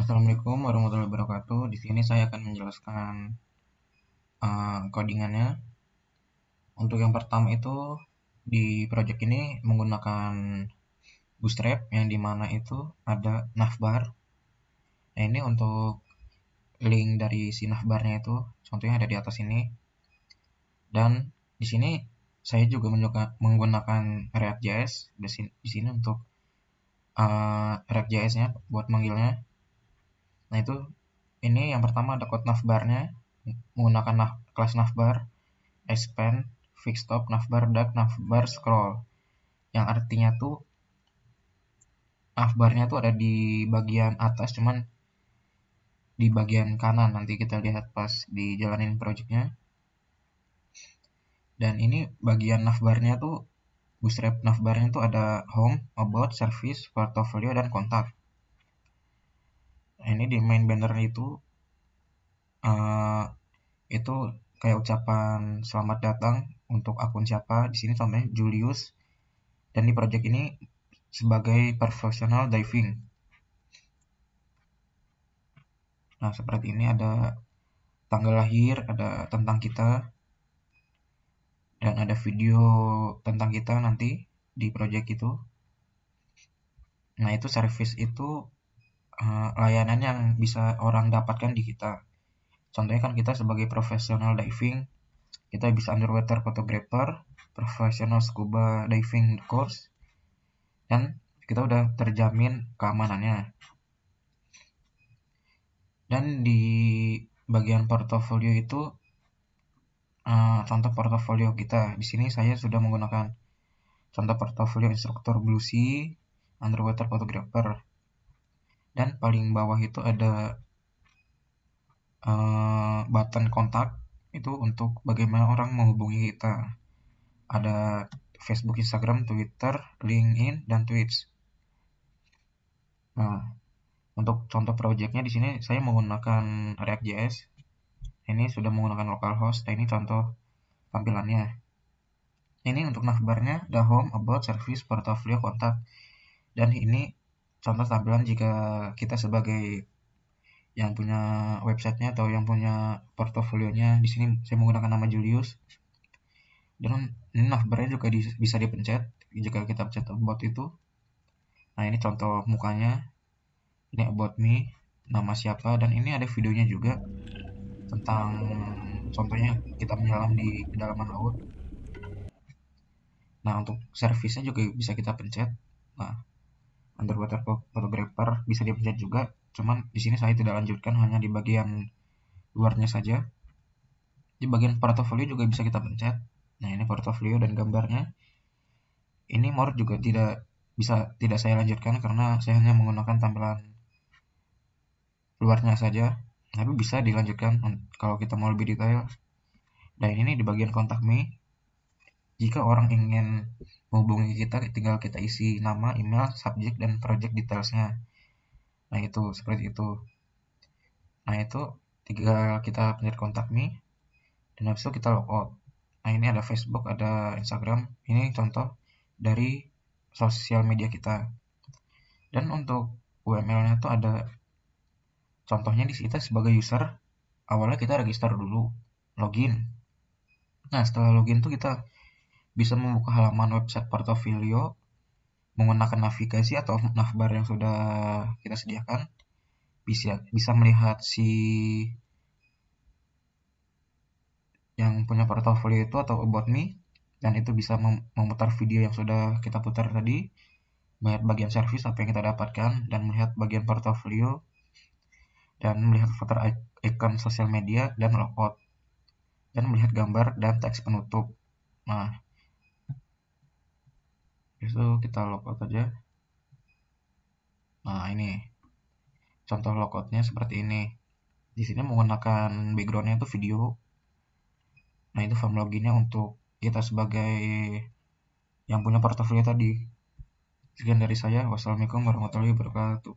Assalamualaikum warahmatullahi wabarakatuh. Di sini saya akan menjelaskan codingannya. Untuk yang pertama itu di project ini menggunakan Bootstrap yang dimana itu ada navbar. Nah ini untuk link dari si navbarnya itu, contohnya ada di atas ini. Dan di sini saya juga menggunakan React.js di sini untuk React.js-nya buat manggilnya. Nah itu ini yang pertama ada code navbarnya menggunakan kelas navbar, expand, fixstop, navbar, dark, navbar, scroll. Yang artinya tuh navbarnya tuh ada di bagian atas, cuman di bagian kanan. Nanti kita lihat pas dijalanin projectnya. Dan ini bagian navbarnya tuh, Bootstrap navbarnya tuh ada home, about, service, portfolio, dan kontak. Nah, ini di main banner itu kayak ucapan selamat datang untuk akun siapa. Di sini contohnya Julius. Dan di project ini sebagai professional diving. Nah, seperti ini ada tanggal lahir, ada tentang kita, dan ada video tentang kita nanti di project itu. Nah, itu service itu layanan yang bisa orang dapatkan di kita. Contohnya kan kita sebagai professional diving, kita bisa underwater photographer, professional scuba diving course, dan kita udah terjamin keamanannya. Dan di bagian portofolio itu contoh portofolio kita. Di sini saya sudah menggunakan contoh portofolio instruktur Blue Sea, underwater photographer. Dan paling bawah itu ada button kontak, itu untuk bagaimana orang menghubungi kita. Ada Facebook, Instagram, Twitter, LinkedIn, dan Twitch. Nah, untuk contoh projectnya di sini saya menggunakan React.js. Ini sudah menggunakan localhost. Nah, ini contoh tampilannya. Ini untuk navbarnya ada home, about, service, portfolio, kontak. Dan ini contoh tampilan jika kita sebagai yang punya websitenya atau yang punya portofolionya. Di sini saya menggunakan nama Julius. Dan ini navbarnya juga bisa dipencet jika kita pencet about itu. Nah, ini contoh mukanya. Ini about me, nama siapa, dan ini ada videonya juga tentang contohnya kita menyelam di kedalaman laut. Nah, untuk servisnya juga bisa kita pencet. Nah, underwater photographer bisa dipencet juga, cuman di sini saya tidak lanjutkan, hanya di bagian luarnya saja. Di bagian portofolio juga bisa kita pencet. Nah, ini portofolio dan gambarnya. Ini more juga tidak saya lanjutkan karena saya hanya menggunakan tampilan luarnya saja, tapi bisa dilanjutkan kalau kita mau lebih detail. Dan ini di bagian kontak me, jika orang ingin menghubungi kita tinggal kita isi nama, email, subjek, dan project detailsnya. Nah, itu seperti itu. Nah, itu tinggal kita pencet kontak me, dan habis itu kita logout. Nah, ini ada Facebook, ada Instagram. Ini contoh dari sosial media kita. Dan untuk UML-nya tuh ada contohnya di kita sebagai user. Awalnya kita register dulu, login. Nah, setelah login tuh kita bisa membuka halaman website portofolio menggunakan navigasi atau navbar yang sudah kita sediakan. Bisa melihat si yang punya portofolio itu atau about me, dan itu bisa memutar video yang sudah kita putar tadi, melihat bagian service apa yang kita dapatkan, dan melihat bagian portofolio, dan melihat filter icon sosial media dan logout, dan melihat gambar dan teks penutup. Nah, itu kita logout aja. Nah, ini contoh logoutnya seperti ini. Di sini menggunakan backgroundnya itu video. Nah, itu form loginnya untuk kita sebagai yang punya portofolio tadi. Sekian dari saya. Wassalamualaikum warahmatullahi wabarakatuh.